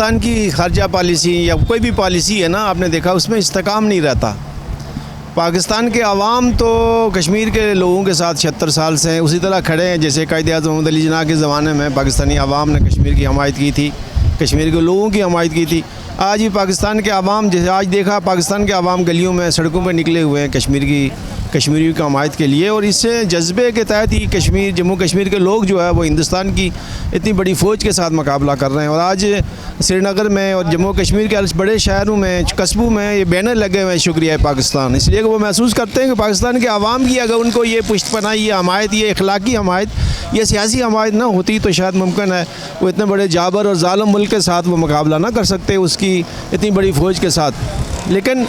पाकिस्तान की खारजा पॉलिसी या कोई भी पॉलिसी है ना, आपने देखा उसमें इस्तेकाम नहीं रहता। पाकिस्तान के अवाम तो कश्मीर के लोगों के साथ 76 साल से उसी तरह खड़े हैं जैसे कायद-ए-आज़म मोहम्मद अली जिन्ना के ज़माने में पाकिस्तानी अवाम ने कश्मीर की हमायत की थी, कश्मीर के लोगों की हमायत की थी। आज भी पाकिस्तान के अवाम, जैसे आज देखा पाकिस्तान के अवाम गलियों में सड़कों पर निकले हुए हैं कश्मीरियों की हमायत के लिए, और इससे जज्बे के तहत ही जम्मू कश्मीर के लोग जो है वो हिंदुस्तान की इतनी बड़ी फ़ौज के साथ मुकाबला कर रहे हैं। और आज श्रीनगर में और जम्मू कश्मीर के बड़े शहरों में, कस्बों में ये बैनर लगे हुए हैं शुक्रिया पाकिस्तान, इसलिए कि वो महसूस करते हैं कि पाकिस्तान के अवाम की अगर उनको ये पुष्टपनाही, ये हमायत, ये अखलाकी हमायत, ये सियासी हमायत ना होती तो शायद मुमकिन है वो इतने बड़े जाबर और ज़ालिम मुल्क के साथ वो मुकाबला ना कर सकते उसकी इतनी बड़ी फ़ौज के साथ। लेकिन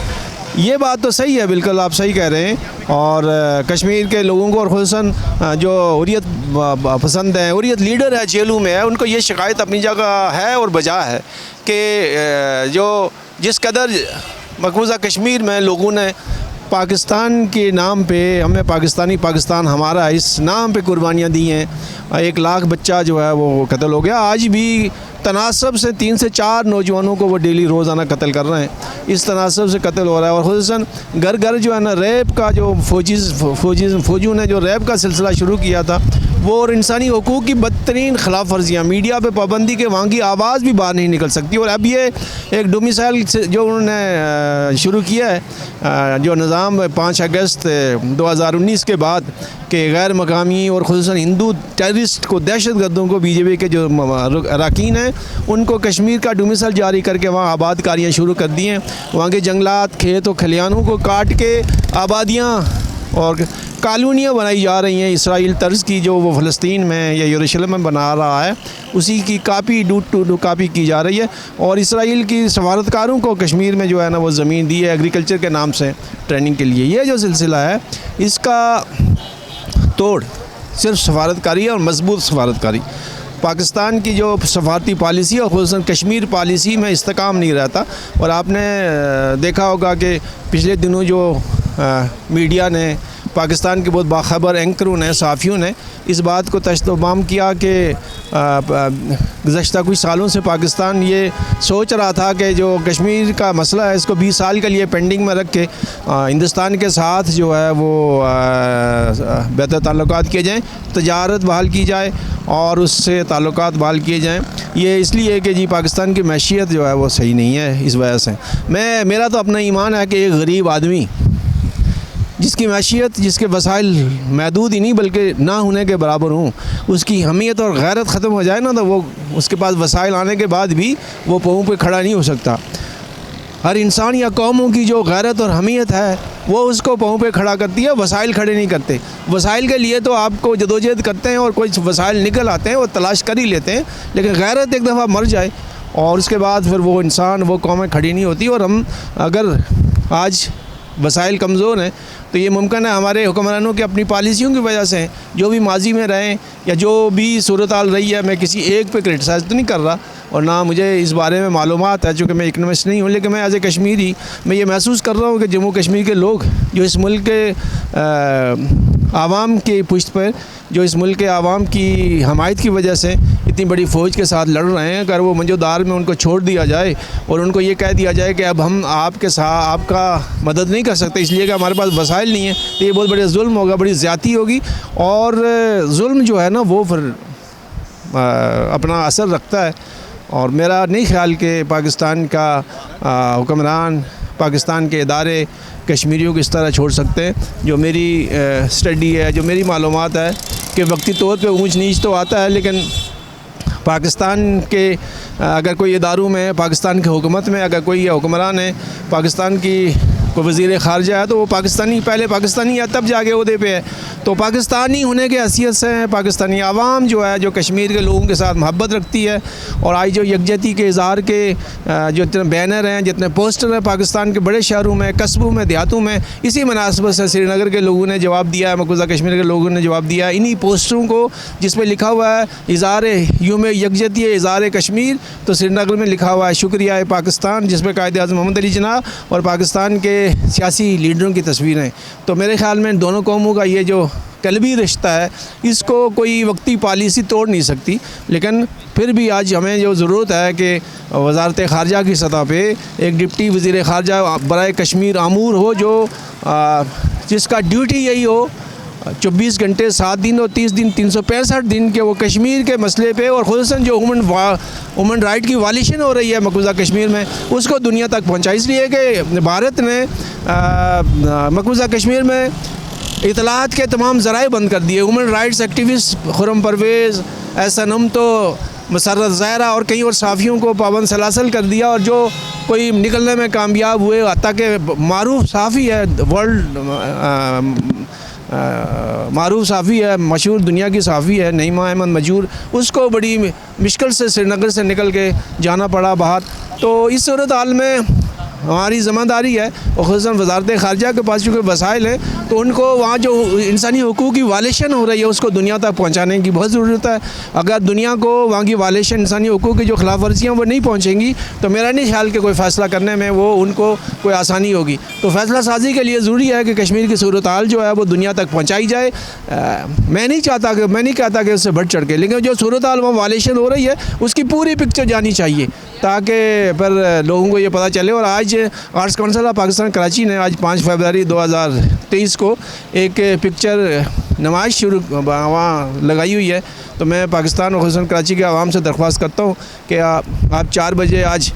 ये बात तो सही है, बिल्कुल आप सही कह रहे हैं। और कश्मीर के लोगों को, और खुसूसन जो हुर्रियत पसंद है, हुर्रियत लीडर है, जेलों में है, उनको ये शिकायत अपनी जगह है और बजा है कि जो जिस कदर मकबूजा कश्मीर में लोगों ने पाकिस्तान के नाम पे, हमें पाकिस्तान हमारा, इस नाम पे कुर्बानियाँ दी हैं। 1 लाख बच्चा जो है वो कत्ल हो गया। आज भी तनासब से 3 से 4 नौजवानों को वो डेली रोज़ाना कत्ल कर रहे हैं, इस तनासब से कत्ल हो रहा है। और खुसूसन घर घर जो है ना रैप का, जो फौजियों ने जो रैप का सिलसिला शुरू किया था वो, और इंसानी हकूक़ की बदतरीन खिलाफ वर्जियाँ, मीडिया पे पाबंदी के, वहाँ की आवाज़ भी बाहर नहीं निकल सकती। और अब ये एक डोमिसाइल जो उन्होंने शुरू किया है, जो निज़ाम 5 अगस्त 2019 के बाद के गैर मकामी और खुसूसन हिंदू टेररिस्ट को, दहशतगर्दों को, बीजेपी के जो अरकान हैं उनको कश्मीर का डोमिसाइल जारी करके वहाँ आबादकारियाँ शुरू कर दी हैं। वहाँ के जंगलात, खेत और खलिहानों को काट के आबादियाँ और कॉलोनियाँ बनाई जा रही हैं इसराइल तर्ज की, जो वो फ़लस्तीन में या यरूशलेम में बना रहा है, उसी की कापी टू कापी की जा रही है। और इसराइल की सफारतकारों को कश्मीर में जो है ना वो ज़मीन दी है एग्रीकल्चर के नाम से ट्रेनिंग के लिए। ये जो सिलसिला है इसका तोड़ सिर्फ सफारतकारी और मजबूत सफारतकारी, पाकिस्तान की जो सफारती पॉलिसी और खुसूसन कश्मीर पॉलिसी में इस्तेकाम नहीं रहता। और आपने देखा होगा कि पिछले दिनों जो मीडिया ने, पाकिस्तान के बहुत बाखबर एंकरों ने, सहाफ़ियों ने इस बात को तश्तबाम किया कि गुज़श्ता कुछ सालों से पाकिस्तान ये सोच रहा था कि जो कश्मीर का मसला है इसको 20 साल के लिए पेंडिंग में रख के हिंदुस्तान के साथ जो है वो बेहतर ताल्लुकात किए जाएँ, तजारत बहाल की जाए और उससे ताल्लुकात बहाल किए जाएँ। ये इसलिए कि जी पाकिस्तान की मैशियत जो है वो सही नहीं है। इस वजह से मेरा तो अपना ईमान है कि एक गरीब आदमी जिसकी मैशियत, जिसके वसाइल महदूद ही नहीं बल्कि ना होने के बराबर हों, उसकी हमीयत और गैरत ख़त्म हो जाए ना, तो वो उसके पास वसाइल आने के बाद भी वो पाँव पे खड़ा नहीं हो सकता। हर इंसान या कौमों की जो गैरत और हमीयत है वो उसको पाँव पे खड़ा करती है, वसाइल खड़े नहीं करते। वसाइल के लिए तो आपको जदोजहद करते हैं और कुछ वसाइल निकल आते हैं, वो तलाश कर ही लेते हैं, लेकिन गैरत एक दफ़ा मर जाए और उसके बाद फिर वो इंसान, वो कौमें खड़ी नहीं होती। और हम अगर आज वसाइल कमज़ोर हैं तो ये मुमकिन है हमारे हुक्मरानों की अपनी पॉलिसियों की वजह से, जो भी माजी में रहें या जो भी सूरत हाल रही है। मैं किसी एक पे क्रिटिसाइज़ तो नहीं कर रहा और ना मुझे इस बारे में मालूमात है, चूँकि मैं इकनॉमिस्ट नहीं हूँ, लेकिन मैं एज़ ए कश्मीरी मैं ये महसूस कर रहा हूँ कि जम्मू कश्मीर के लोग जो इस मुल्क के आवाम के पुश्त पर, जो इस मुल्क के आवाम की हमायत की वजह से इतनी बड़ी फ़ौज के साथ लड़ रहे हैं, अगर वो मंजोदार में उनको छोड़ दिया जाए और उनको ये कह दिया जाए कि अब हम आपके साथ आपका मदद नहीं कर सकते इसलिए कि हमारे पास वसाइल नहीं है, तो ये बहुत बड़े जुल्म होगा, बड़ी ज़्यादती होगी। और जुल्म जो है ना वो फिर अपना असर रखता है। और मेरा नहीं ख्याल कि पाकिस्तान का हुक्मरान, पाकिस्तान के इदारे कश्मीरियों को इस तरह छोड़ सकते हैं। जो मेरी स्टडी है, जो मेरी मालूमात है कि वक्ती तौर पे ऊंच नीच तो आता है, लेकिन पाकिस्तान के अगर कोई इदारों में, पाकिस्तान की हुकूमत में अगर कोई हुक्मरान है, पाकिस्तान की कोई वज़ीर ख़ारजा है तो वो पाकिस्तानी, पहले पाकिस्तानी है तब जाके ओहदे पे है। तो पाकिस्तानी होने के हैसियत से पाकिस्तानी आवाम जो है, जो कश्मीर के लोगों के साथ मोहब्बत रखती है, और आज जो यकजहती के इज़हार के जो इतने बैनर हैं, जितने पोस्टर हैं पाकिस्तान के बड़े शहरों में, कस्बों में, देहातों में, इसी मुनासबत से श्रीनगर के लोगों ने जवाब दिया है, मकबूजा कश्मीर के लोगों ने जवाब दिया है इन्हीं पोस्टरों को जिस पर लिखा हुआ है इज़हार यूम यकजहती इज़हार कश्मीर, तो श्रीनगर में लिखा हुआ है शुक्रिया पाकिस्तान, जिस पर कायद-ए-आज़म मोहम्मद अली जिन्ना और पाकिस्तान के सियासी लीडरों की तस्वीरें। तो मेरे ख़्याल में दोनों कौमों का ये जो कल्बी रिश्ता है, इसको कोई वक्ती पॉलिसी तोड़ नहीं सकती। लेकिन फिर भी आज हमें जो ज़रूरत है कि वज़ारत ख़ारजा की सतह पे एक डिप्टी वज़ीर ख़ारजा बराए कश्मीर आमूर हो, जो जिसका ड्यूटी यही हो 24 घंटे 7 दिन और 30 दिन 365 दिन के वो कश्मीर के मसले पे, और ख़ुसूसन जो ह्यूमन राइट की वालिशन हो रही है मकबूजा कश्मीर में, उसको दुनिया तक पहुँचाए। इसलिए कि भारत ने मकबूजा कश्मीर में इतलात के तमाम ज़राए बंद कर दिए। Human rights activist Khurram Parvez, Ahsan तो मसर्रत ज़ाहिरा और कई और सहाफ़ियों को पाबंद सलासल कर दिया, और जो कोई निकलने में कामयाब हुए, हत्ता के मारूफ सहाफ़ी है, वर्ल्ड मारूफ सहाफ़ी है, मशहूर दुनिया की सहाफ़ी है नईमा अहमद मजूर, उसको बड़ी मुश्किल से श्रीनगर से निकल के जाना पड़ा बाहर। तो इस सूरत हाल में हमारी ज़िम्मेदारी है, और ख़ुसूसन वज़ारत ख़ारजा के पास चूँकि वसाइल हैं, तो उनको वहाँ जो इंसानी हुकूक़ की वालिशन हो रही है उसको दुनिया तक पहुँचाने की बहुत ज़रूरत है। अगर दुनिया को वहाँ की वालिशन, इंसानी हुकूक़ की जो खिलाफ वर्जियाँ वो नहीं पहुँचेंगी, तो मेरा नहीं ख्याल कि कोई फ़ैसला करने में वो उनको कोई आसानी होगी। तो फ़ैसला साजी के लिए ज़रूरी है कि कश्मीर की सूरत हाल जो है वो दुनिया तक पहुँचाई जाए। मैं नहीं कहता कि उससे बढ़ चढ़ के, लेकिन जो सूरत हाल वहाँ वालिशन हो रही है उसकी पूरी पिक्चर जानी चाहिए, ताकि पर लोगों को ये पता चले। और आज arts council of Pakistan Karachi ने आज 5 फरवरी 2023 को एक पिक्चर नुमाइश शुरू वहाँ लगाई हुई है। तो मैं पाकिस्तान और ख़ुसूसन कराची के आवाम से दरख्वास्त करता हूँ कि आप 4 बजे आज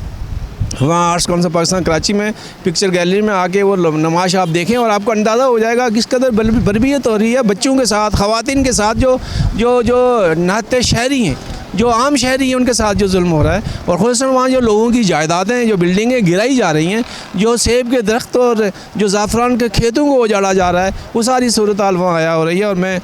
वहाँ आर्ट्स काउंसिल पाकिस्तान कराची में पिक्चर गैलरी में आके वो नुमाइश आप देखें, और आपको अंदाज़ा हो जाएगा किस कदर बर्बियत हो रही है बच्चों के साथ, ख़वातीन के साथ, जो नाते शहरी हैं, जो आम शहरी हैं, उनके साथ जो जुल्म हो रहा है। और ख़ुसूसन वहाँ जो लोगों की जायदादें, जो बिल्डिंगें गिराई जा रही हैं, जो सेब के दरख्त और जो ज़ाफ़रान के खेतों को उजाड़ा जा रहा है, वो सारी सूरत हाल वहाँ आया हो रही है। और मैं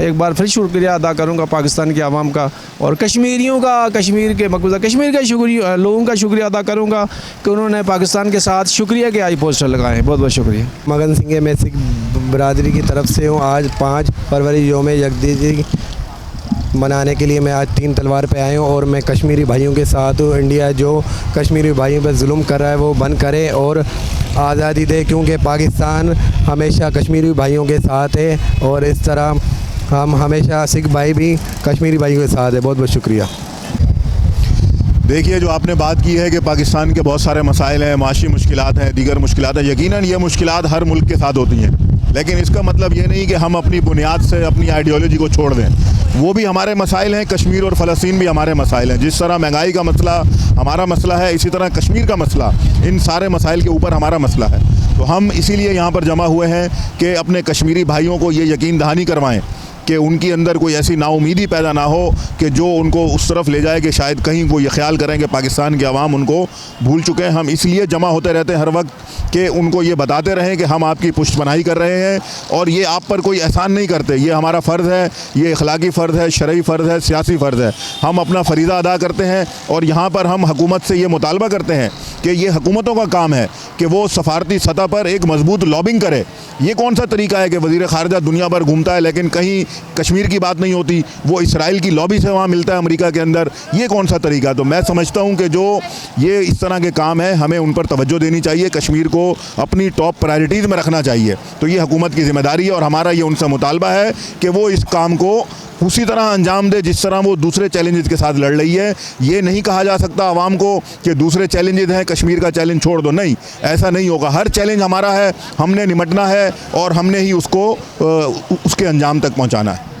एक बार फिर शुक्रिया अदा करूँगा पाकिस्तान के आवाम का और कश्मीरियों का, कश्मीर के मकबूजा कश्मीर के शुक्रिया लोगों का शुक्रिया अदा करूँगा कि उन्होंने पाकिस्तान के साथ शुक्रिया के आई पोस्टर लगाए। बहुत बहुत शुक्रिया। मगन सिंह, मैं सिख बरदरी की तरफ से हूँ। आज 5 फरवरी योम यकदीजी मनाने के लिए मैं आज 3 तलवार पे आया हूँ, और मैं कश्मीरी भाइयों के साथ हूँ। इंडिया जो कश्मीरी भाइयों पर जुल्म कर रहा है वो बंद करे और आज़ादी दे, क्योंकि पाकिस्तान हमेशा कश्मीरी भाइयों के साथ है, और इस तरह हम हमेशा सिख भाई भी कश्मीरी भाइयों के साथ है। बहुत बहुत शुक्रिया। देखिए, जो आपने बात की है कि पाकिस्तान के बहुत सारे मसाइल हैं, माशी मुश्किलात हैं, दीगर मुश्किलात हैं। यकीनन ये मुश्किलात हर मुल्क के साथ होती हैं, लेकिन इसका मतलब ये नहीं कि हम अपनी बुनियाद से अपनी आइडियोलॉजी को छोड़ दें। वो भी हमारे मसाइल हैं, कश्मीर और फ़लस्तीन भी हमारे मसाइल हैं। जिस तरह महंगाई का मसला हमारा मसला है, इसी तरह कश्मीर का मसला, इन सारे मसाइल के ऊपर हमारा मसला है। तो हम इसीलिए यहाँ पर जमा हुए हैं कि अपने कश्मीरी भाइयों को ये यकीन दहानी करवाएँ कि उनकी अंदर कोई ऐसी नाउमीदी पैदा ना हो कि जो उनको उस तरफ ले जाए कि शायद कहीं वो ये ख्याल करें कि पाकिस्तान के अवाम उनको भूल चुके हैं। हम इसलिए जमा होते रहते हैं हर वक्त कि उनको ये बताते रहें कि हम आपकी पुष्टपनाही कर रहे हैं, और ये आप पर कोई एहसान नहीं करते। ये हमारा फ़र्ज़ है, ये अखलाकी फ़र्ज़ है, शरई फ़र्ज़ है, सियासी फ़र्ज़ है। हम अपना फ़रीज़ा अदा करते हैं, और यहाँ पर हम हुकूमत से ये मुतालबा करते हैं कि ये हुकूमतों का काम है कि वो सफारती सतह पर एक मजबूत लॉबिंग करे। ये कौन सा तरीका है कि वज़ीर ख़ारजा दुनिया भर घूमता है लेकिन कहीं कश्मीर की बात नहीं होती, वो इसराइल की लॉबी से वहाँ मिलता है अमेरिका के अंदर? ये कौन सा तरीका? तो मैं समझता हूँ कि जो ये इस तरह के काम है, हमें उन पर तवज्जो देनी चाहिए, कश्मीर को अपनी टॉप प्रायोरिटीज़ में रखना चाहिए। तो ये हुकूमत की ज़िम्मेदारी है, और हमारा ये उनसे मुतालबा है कि वो इस काम को उसी तरह अंजाम दे जिस तरह वो दूसरे चैलेंजेस के साथ लड़ रही है। ये नहीं कहा जा सकता आवाम को कि दूसरे चैलेंजेस हैं, कश्मीर का चैलेंज छोड़ दो। नहीं, ऐसा नहीं होगा। हर चैलेंज हमारा है, हमने निमटना है, और हमने ही उसको उसके अंजाम तक पहुंचाना है।